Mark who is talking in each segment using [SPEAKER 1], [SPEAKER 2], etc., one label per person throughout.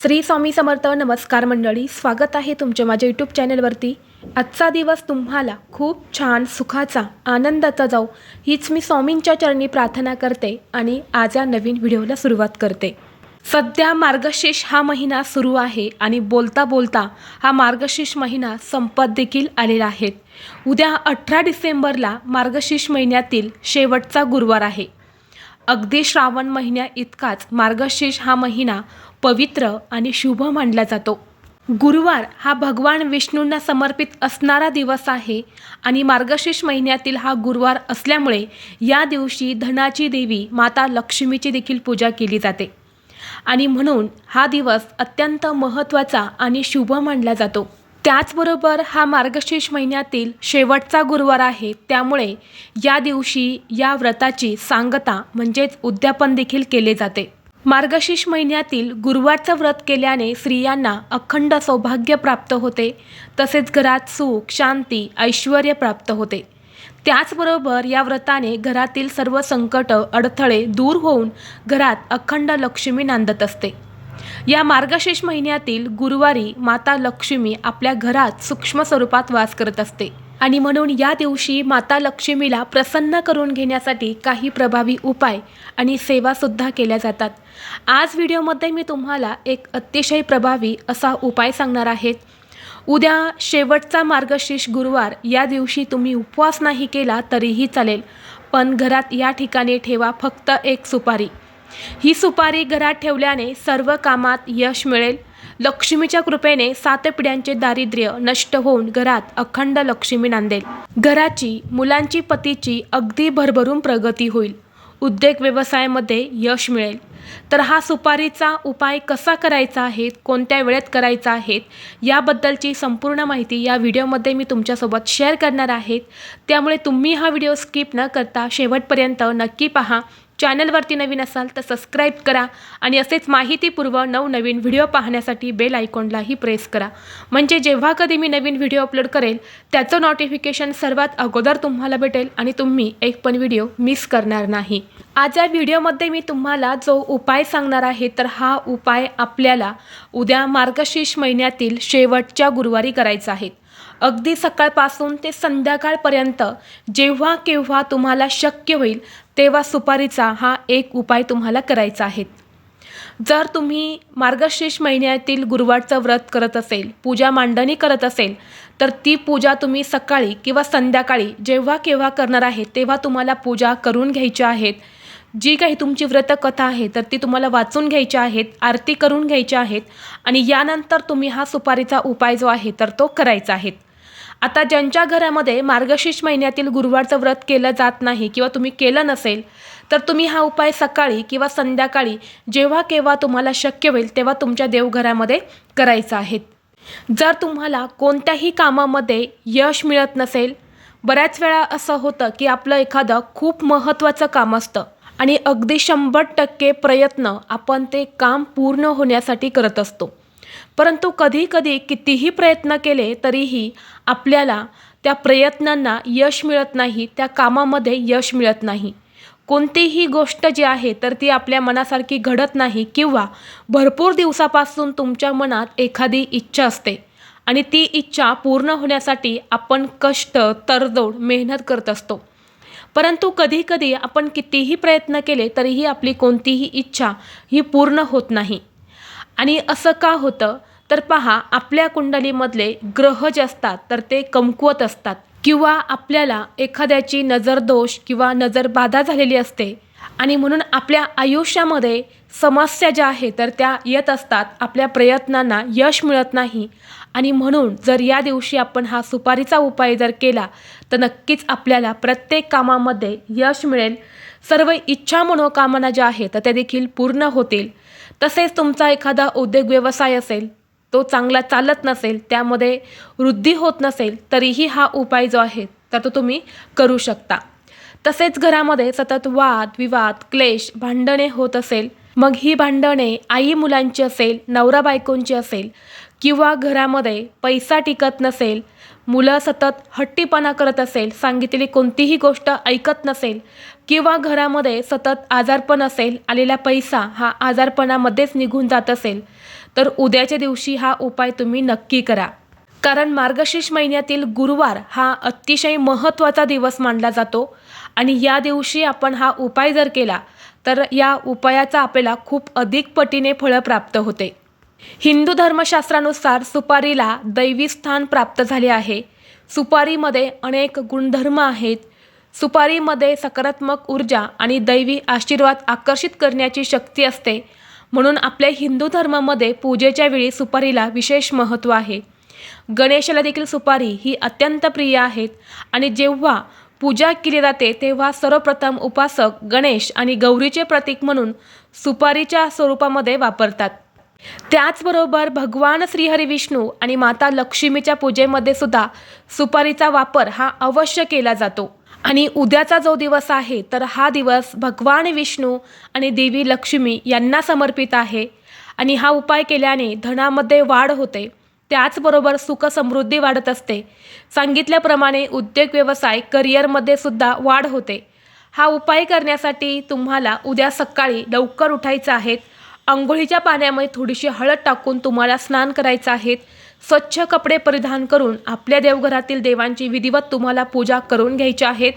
[SPEAKER 1] श्री स्वामी समर्थ. नमस्कार मंडळी, स्वागत आहे तुमच्या माझ्या यूट्यूब चॅनलवरती. आजचा दिवस तुम्हाला खूप छान, सुखाचा, आनंदाचा जाऊ हीच मी स्वामींच्या चरणी प्रार्थना करते आणि आज या नवीन व्हिडिओला सुरुवात करते. सध्या मार्गशीर्ष हा महिना सुरू आहे आणि बोलता बोलता हा मार्गशीर्ष महिना संपत देखील आलेला आहे. उद्या 18 डिसेंबरला मार्गशीर्ष महिन्यातील शेवटचा गुरुवार आहे. अगदी श्रावण महिन्या इतकाच मार्गशीर्ष हा महिना पवित्र आणि शुभ मानला जातो. गुरुवार हा भगवान विष्णूंना समर्पित असणारा दिवस आहे आणि मार्गशीर्ष महिन्यातील हा गुरुवार असल्यामुळे या दिवशी धनाची देवी माता लक्ष्मीची देखील पूजा केली जाते आणि म्हणून हा दिवस अत्यंत महत्त्वाचा आणि शुभ मानला जातो. त्याचबरोबर हा मार्गशीर्ष महिन्यातील शेवटचा गुरुवार आहे, त्यामुळे या दिवशी या व्रताची सांगता म्हणजेच उद्यापन देखील केले जाते. मार्गशीर्ष महिन्यातील गुरुवारचं व्रत केल्याने स्त्रियांना अखंड सौभाग्य प्राप्त होते, तसेच घरात सुख, शांती, ऐश्वर्य प्राप्त होते. त्याचबरोबर या व्रताने घरातील सर्व संकट, अडथळे दूर होऊन घरात अखंड लक्ष्मी नांदत असते. या मार्गशीर्ष महिन्यातील गुरुवारी माता लक्ष्मी आपल्या घरात सूक्ष्म स्वरूपात वास करत असते आणि म्हणून या दिवशी माता लक्ष्मीला प्रसन्न करून घेण्यासाठी काही प्रभावी उपाय आणि सेवासुद्धा केल्या जातात. आज व्हिडिओमध्ये मी तुम्हाला एक अतिशय प्रभावी असा उपाय सांगणार आहे. उद्या शेवटचा मार्गशीर्ष गुरुवार, या दिवशी तुम्ही उपवास नाही केला तरीही चालेल, पण घरात या ठिकाणी ठेवा फक्त एक सुपारी. ही सुपारी घरात ठेवल्याने सर्व कामात यश मिळेल. लक्ष्मीच्या कृपेने 7 पिढ्यांचे दारिद्र्य नष्ट होऊन घरात अखंड लक्ष्मी नांदेल. घराची, मुलांची, पतीची अगदी भरभरून प्रगती होईल. उद्योग व्यवसायामध्ये यश मिळेल. तर हा सुपारीचा उपाय कसा करायचा आहे, कोणत्या वेळेत करायचा आहे, याबद्दलची संपूर्ण माहिती या व्हिडिओमध्ये मी तुमच्यासोबत शेअर करणार आहे. त्यामुळे तुम्ही हा व्हिडिओ स्किप न करता शेवटपर्यंत नक्की पहा. चॅनलवरती नवीन असाल तर सबस्क्राईब करा आणि असेच माहितीपूर्व नवनवीन व्हिडिओ पाहण्यासाठी बेल आयकॉनलाही प्रेस करा, म्हणजे जेव्हा कधी मी नवीन व्हिडिओ अपलोड करेल त्याचं नोटिफिकेशन सर्वात अगोदर तुम्हाला भेटेल आणि तुम्ही एक पण व्हिडिओ मिस करणार नाही. आज या व्हिडिओमध्ये मी तुम्हाला जो उपाय सांगणार आहे तर हा उपाय आपल्याला उद्या मार्गशीर्ष महिन्यातील शेवटच्या गुरुवारी करायचा आहे. अगदी सकाळपासून ते संध्याकाळपर्यंत जेव्हा केव्हा तुम्हाला शक्य होईल तेव्हा सुपारीचा हा एक उपाय तुम्हाला करायचा आहे. जर तुम्ही मार्गशीर्ष महिन्यातील गुरुवारचं व्रत करत असेल, पूजा मांडणी करत असेल, तर ती पूजा तुम्ही सकाळी किंवा संध्याकाळी जेव्हा केव्हा करणार आहे तेव्हा तुम्हाला पूजा करून घ्यायच्या आहेत. जी काही तुमची व्रतकथा आहे तर ती तुम्हाला वाचून घ्यायच्या आहेत, आरती करून घ्यायच्या आहेत आणि यानंतर तुम्ही हा सुपारीचा उपाय जो आहे तर तो करायचा आहे. आता ज्यांच्या घरामध्ये मार्गशीर्ष महिन्यातील गुरुवारचं व्रत केलं जात नाही किंवा तुम्ही केलं नसेल तर तुम्ही हा उपाय सकाळी किंवा संध्याकाळी जेव्हा केव्हा तुम्हाला शक्य होईल तेव्हा तुमच्या देवघरामध्ये करायचा आहे. जर तुम्हाला कोणत्याही कामामध्ये यश मिळत नसेल, बऱ्याच वेळा असं होतं की आपलं एखादं खूप महत्त्वाचं काम असतं आणि अगदी 100% प्रयत्न आपण ते काम पूर्ण होण्यासाठी करत असतो, परंतु कधीकधी कितीही प्रयत्न केले तरीही आपल्याला त्या प्रयत्नांना यश मिळत नाही, त्या कामामध्ये यश मिळत नाही. कोणतीही गोष्ट जी आहे तर ती आपल्या मनासारखी घडत नाही किंवा भरपूर दिवसापासून तुमच्या मनात एखादी इच्छा असते आणि ती इच्छा पूर्ण होण्यासाठी आपण कष्ट, तडजोड, मेहनत करत असतो, परंतु कधीकधी आपण कितीही प्रयत्न केले तरीही आपली कोणतीही इच्छा ही पूर्ण होत नाही. आणि असं का होतं तर पहा, आपल्या कुंडलीमधले ग्रह जे असतात तर ते कमकुवत असतात किंवा आपल्याला एखाद्याची नजरदोष किंवा नजरबाधा झालेली असते आणि म्हणून आपल्या आयुष्यामध्ये समस्या ज्या आहेत तर त्या येत असतात. आपल्या प्रयत्नांना यश मिळत नाही आणि म्हणून जर या दिवशी आपण हा सुपारीचा उपाय जर केला तर नक्कीच आपल्याला प्रत्येक कामामध्ये यश मिळेल. सर्व इच्छा, मनोकामना ज्या आहेत तर त्या देखील पूर्ण होतील. तसेच तुमचा एखादा उद्योग व्यवसाय असेल, तो चांगला चालत नसेल, त्यामध्ये वृद्धी होत नसेल तरीही हा उपाय जो आहे तर तो तुम्ही करू शकता. तसेच घरामध्ये सतत वाद विवाद, क्लेश, भांडणे होत असेल, मग ही भांडणे आई मुलांची असेल, नवरा बायकोंची असेल किंवा घरामध्ये पैसा टिकत नसेल, मुलं सतत हट्टीपणा करत असेल, सांगितलेली कोणतीही गोष्ट ऐकत नसेल किंवा घरामध्ये सतत आजारपण असेल, आलेला पैसा हा आजारपणामध्येच निघून जात असेल, तर उद्याच्या दिवशी हा उपाय तुम्ही नक्की करा. कारण मार्गशीर्ष महिन्यातील गुरुवार हा अतिशय महत्त्वाचा दिवस मानला जातो आणि या दिवशी आपण हा उपाय जर केला तर या उपायाचा आपल्याला खूप अधिक पटीने फळं प्राप्त होते. हिंदू धर्मशास्त्रानुसार सुपारीला दैवी स्थान प्राप्त झाले आहे. सुपारीमध्ये अनेक गुणधर्म आहेत. सुपारीमध्ये सकारात्मक ऊर्जा आणि दैवी आशीर्वाद आकर्षित करण्याची शक्ती असते. म्हणून आपल्या हिंदू धर्मामध्ये पूजेच्या वेळी सुपारीला विशेष महत्त्व आहे. गणेशाला देखील सुपारी ही अत्यंत प्रिय आहेत आणि जेव्हा पूजा केली जाते तेव्हा सर्वप्रथम उपासक गणेश आणि गौरीचे प्रतीक म्हणून सुपारीच्या स्वरूपामध्ये वापरतात. त्याचबरोबर भगवान श्रीहरी विष्णू आणि माता लक्ष्मीच्या पूजेमध्ये सुद्धा सुपारीचा वापर हा अवश्य केला जातो. आणि उद्याचा जो दिवस आहे तर हा दिवस भगवान विष्णू आणि देवी लक्ष्मी यांना समर्पित आहे आणि हा उपाय केल्याने धनामध्ये वाढ होते. त्याचबरोबर सुख समृद्धी वाढत असते. सांगितल्याप्रमाणे उद्योग व्यवसाय करिअरमध्ये सुद्धा वाढ होते. हा उपाय करण्यासाठी तुम्हाला उद्या सकाळी लवकर उठायचं आहे. अंघोळीच्या पाण्यामध्ये थोडीशी हळद टाकून तुम्हाला स्नान करायचं आहे. स्वच्छ कपडे परिधान करून आपल्या देवघरातील देवांची विधिवत तुम्हाला पूजा करून घ्यायची आहेत.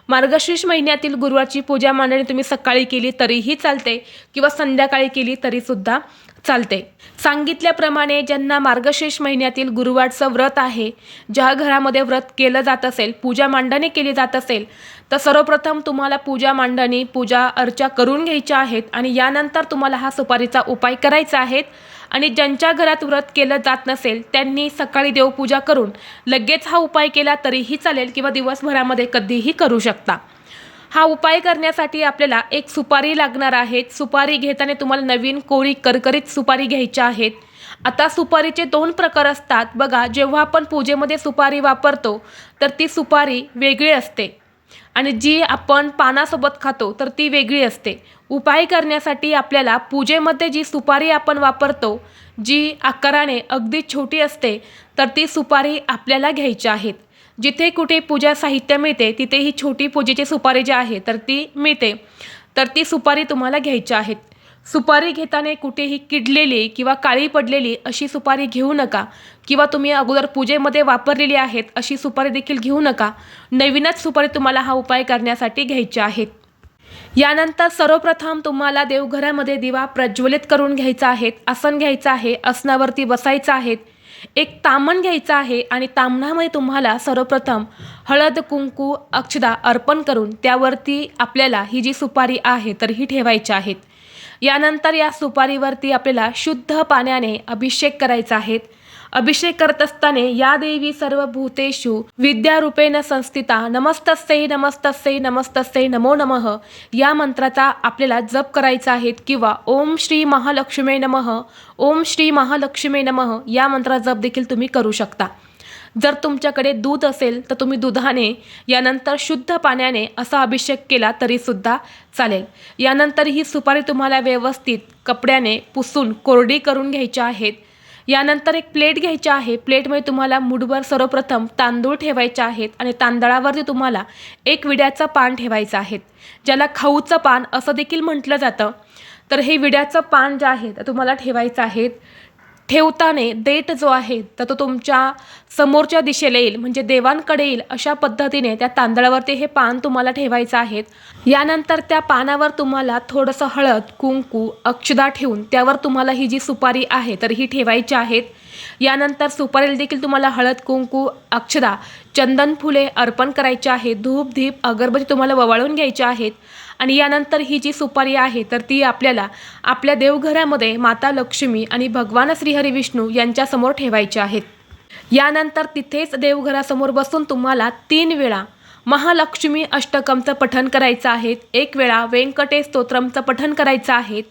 [SPEAKER 1] मार्गशीर्ष महिन्यातील गुरुवारची पूजा मांडणी तुम्ही सकाळी केली तरीही चालते किंवा संध्याकाळी केली तरीसुद्धा चालते. सांगितल्याप्रमाणे ज्यांना मार्गशीर्ष महिन्यातील गुरुवारचं व्रत आहे, ज्या घरामध्ये व्रत केलं जात असेल, पूजा मांडणी केली जात असेल तर सर्वप्रथम तुम्हाला पूजा मांडणी पूजा अर्चा करून घ्यायच्या आहेत आणि यानंतर तुम्हाला हा सुपारीचा उपाय करायचा आहे. आणि ज्यांच्या घरात व्रत केलं जात नसेल त्यांनी सकाळी देवपूजा करून लगेच हा उपाय केला तरीही चालेल किंवा दिवसभरामध्ये कधीही करू शकता. हा उपाय करण्यासाठी आपल्याला एक सुपारी लागणार आहे. सुपारी घेताना तुम्हाला नवीन कोरी करकरीत सुपारी घ्यायच्या आहेत. आता सुपारीचे 2 प्रकार असतात बघा. जेव्हा आपण पूजेमध्ये सुपारी वापरतो तर ती सुपारी वेगळी असते आणि जी आपण पानासोबत खातो तर ती वेगळी असते. उपाय करण्यासाठी आपल्याला पूजेमध्ये जी सुपारी आपण वापरतो, जी आकाराने अगदी छोटी असते तर ती सुपारी आपल्याला घ्यायची आहेत. जिथे कुठे पूजा साहित्य मिळते तिथे ही छोटी पूजेची सुपारी जी आहे तर ती मिळते, तर ती सुपारी तुम्हाला घ्यायची आहेत. सुपारी घेताना कुठेही किडलेली किंवा काळी पडलेली अशी सुपारी घेऊ नका किंवा तुम्ही अगोदर पूजेमध्ये वापरलेली आहेत अशी सुपारी देखील घेऊ नका. नवीनच सुपारी तुम्हाला हा उपाय करण्यासाठी घ्यायची आहेत. यानंतर सर्वप्रथम तुम्हाला देवघरामध्ये दिवा प्रज्वलित करून घ्यायचा आहे. आसन घ्यायचं आहे. आसनावरती बसायचं आहे. एक ताम्हण घ्यायचं आहे आणि ताम्हणामध्ये तुम्हाला सर्वप्रथम हळद कुंकू अक्षदा अर्पण करून त्यावरती आपल्याला ही जी सुपारी आहे तर ही ठेवायची आहेत. यानंतर या सुपारीवरती आपल्याला शुद्ध पाण्याने अभिषेक करायचा आहे. अभिषेक करत असताना या देवी सर्वभूतेषु विद्यारूपेण संस्थिता नमस्तस्यै नमस्तस्यै नमस्तस्यै नमो नमः या मंत्राचा आपल्याला जप करायचा आहे किंवा ओम श्री महालक्ष्मी नमः ओम श्री महालक्ष्मी नमः या मंत्राचा जप देखील तुम्ही करू शकता. जर तुमच्याकडे दूध असेल तर तुम्ही दुधाने यानंतर शुद्ध पाण्याने असा अभिषेक केला तरीसुद्धा चालेल. यानंतर ही सुपारी तुम्हाला व्यवस्थित कपड्याने पुसून कोरडी करून घ्यायची आहेत. यानंतर एक प्लेट घ्यायची आहे. प्लेटमध्ये तुम्हाला मुठभर सर्वप्रथम तांदूळ ठेवायचे आहेत आणि तांदळावरती तुम्हाला एक विड्याचं पान ठेवायचं आहे, ज्याला खाऊचं पान असं देखील म्हटलं जातं. तर हे विड्याचं पान जे आहे ते तुम्हाला ठेवायचं आहे. ठेवताना देठ जो आहे तर तो तुमच्या समोरच्या दिशेला येईल, म्हणजे देवांकडे येईल अशा पद्धतीने त्या तांदळावरती हे पान तुम्हाला ठेवायचं आहे. यानंतर त्या पानावर तुम्हाला थोडंसं हळद कुंकू अक्षदा ठेवून त्यावर तुम्हाला ही जी सुपारी आहे तर ही ठेवायची आहेत. यानंतर सुपारीला देखील तुम्हाला हळद कुंकू अक्षदा चंदन फुले अर्पण करायचे आहेत. धूप दीप अगरबत्ती तुम्हाला ववाळून घ्यायची आहेत आणि यानंतर ही जी सुपारी आहे तर ती आपल्याला आपल्या देवघरामध्ये माता लक्ष्मी आणि भगवान श्रीहरी विष्णू यांच्यासमोर ठेवायचे आहेत. यानंतर तिथेच देवघरासमोर बसून तुम्हाला 3 वेळा महालक्ष्मी अष्टकमचं पठण करायचं आहे. 1 वेळा व्यंकटेश स्तोत्रमचं पठण करायचं आहे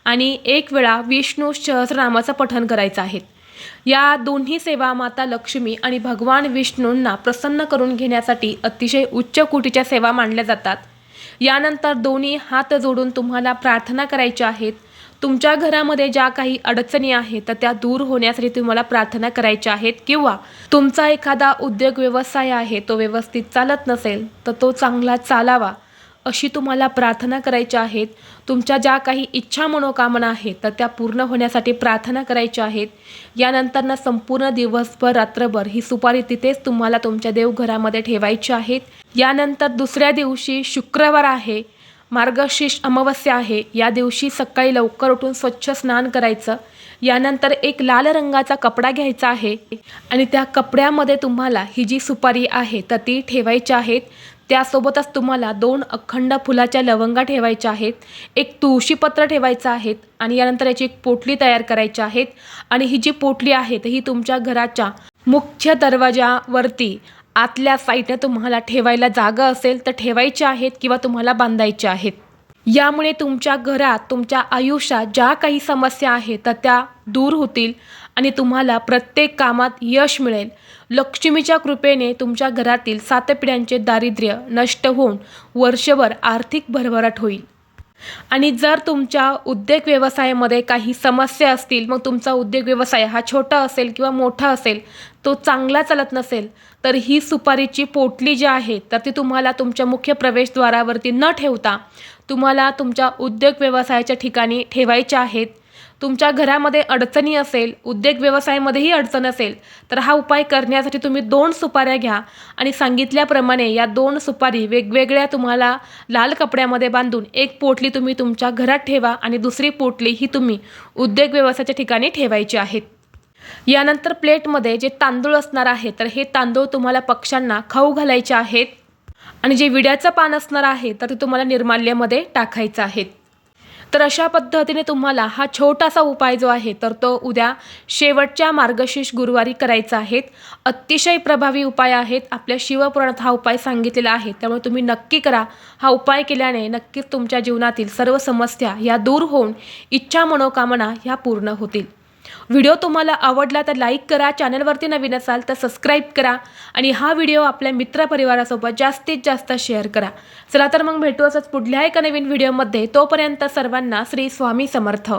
[SPEAKER 1] आणि 1 वेळा विष्णू सहस्रनामाचं पठण करायचं आहे. या दोन्ही सेवा माता लक्ष्मी आणि भगवान विष्णूंना प्रसन्न करून घेण्यासाठी अतिशय उच्च कोटीच्या सेवा मानल्या जातात. यानंतर दोन्ही हात जोडून तुम्हाला प्रार्थना करायची आहेत. तुमच्या घरामध्ये ज्या काही अडचणी आहेत तर त्या दूर होण्यासाठी तुम्हाला प्रार्थना करायच्या आहेत किंवा तुमचा एखादा उद्योग व्यवसाय आहे तो व्यवस्थित चालत नसेल तर तो चांगला चालावा अशी तुम्हाला प्रार्थना करायच्या आहेत. तुमच्या ज्या काही इच्छा मनोकामना आहेत तर त्या पूर्ण होण्यासाठी प्रार्थना करायच्या आहेत. यानंतर संपूर्ण दिवसभर रात्रभर ही सुपारी तिथेच तुम्हाला तुमच्या देवघरामध्ये ठेवायची आहेत. यानंतर दुसऱ्या दिवशी शुक्रवार आहे, मार्गशीर्ष अमावस्या आहे. या दिवशी सकाळी लवकर उठून स्वच्छ स्नान करायचं. यानंतर एक लाल रंगाचा कपडा घ्यायचा आहे आणि त्या कपड्यामध्ये तुम्हाला ही जी सुपारी आहे तर ती ठेवायची आहेत. त्यासोबतच तुम्हाला 2 अखंड फुलाच्या लवंगा ठेवायच्या आहेत, एक तुळशीपत्र ठेवायचं आहे आणि यानंतर याची एक पोटली तयार करायची आहेत. आणि ही जी पोटली आहे तर ही तुमच्या घराच्या मुख्य दरवाजावरती आतल्या साईडने तुम्हाला ठेवायला जागा असेल तर ठेवायची आहेत किंवा तुम्हाला बांधायची आहेत. यामुळे तुमच्या घरात, तुमच्या आयुष्यात ज्या काही समस्या आहेत तर त्या दूर होतील आणि तुम्हाला प्रत्येक कामात यश मिळेल. लक्ष्मीच्या कृपेने तुमच्या घरातील 7 पिढ्यांचे दारिद्र्य नष्ट होऊन वर्षभर आर्थिक भरभराट होईल. आणि जर तुमच्या उद्योग व्यवसायामध्ये काही समस्या असतील, मग तुमचा उद्योग व्यवसाय हा छोटा असेल किंवा मोठा असेल, तो चांगला चालत नसेल, तर ही सुपारीची पोटली जी आहे तर ती तुम्हाला तुमच्या मुख्य प्रवेशद्वारावरती न ठेवता तुम्हाला तुमच्या उद्योग व्यवसायाच्या ठिकाणी ठेवायच्या आहेत. तुमच्या घरामध्ये अडचणी असेल, उद्योग व्यवसायामध्येही अडचण असेल, तर हा उपाय करण्यासाठी तुम्ही 2 सुपाऱ्या घ्या आणि सांगितल्याप्रमाणे या 2 सुपारी वेगवेगळ्या तुम्हाला लाल कपड्यामध्ये बांधून एक पोटली तुम्ही तुमच्या घरात ठेवा आणि दुसरी पोटली ही तुम्ही उद्योग व्यवसायाच्या ठिकाणी ठेवायची आहेत. यानंतर प्लेटमध्ये जे तांदूळ असणार आहे तर हे तांदूळ तुम्हाला पक्ष्यांना खाऊ घालायचे आहेत आणि जे विड्याचं पान असणार आहे तर ते तुम्हाला निर्माल्यामध्ये टाकायचं आहे. तर अशा पद्धतीने तुम्हाला हा छोटासा उपाय जो आहे तर तो उद्या शेवटच्या मार्गशीर्ष गुरुवारी करायचा आहे. अतिशय प्रभावी उपाय आहेत. आपल्या शिवपुराणात हा उपाय सांगितलेला आहे, त्यामुळे तुम्ही नक्की करा. हा उपाय केल्याने नक्कीच तुमच्या जीवनातील सर्व समस्या या दूर होऊन इच्छा मनोकामना ह्या पूर्ण होतील. व्हिडिओ तुम्हाला आवडला तर लाईक करा, चॅनलवरती नवीन असाल तर सबस्क्राईब करा आणि हा व्हिडिओ आपल्या मित्रपरिवारासोबत जास्तीत जास्त शेअर करा. चला तर मग भेटू असंच पुढल्या एका नवीन व्हिडिओमध्ये. तोपर्यंत सर्वांना श्री स्वामी समर्थ.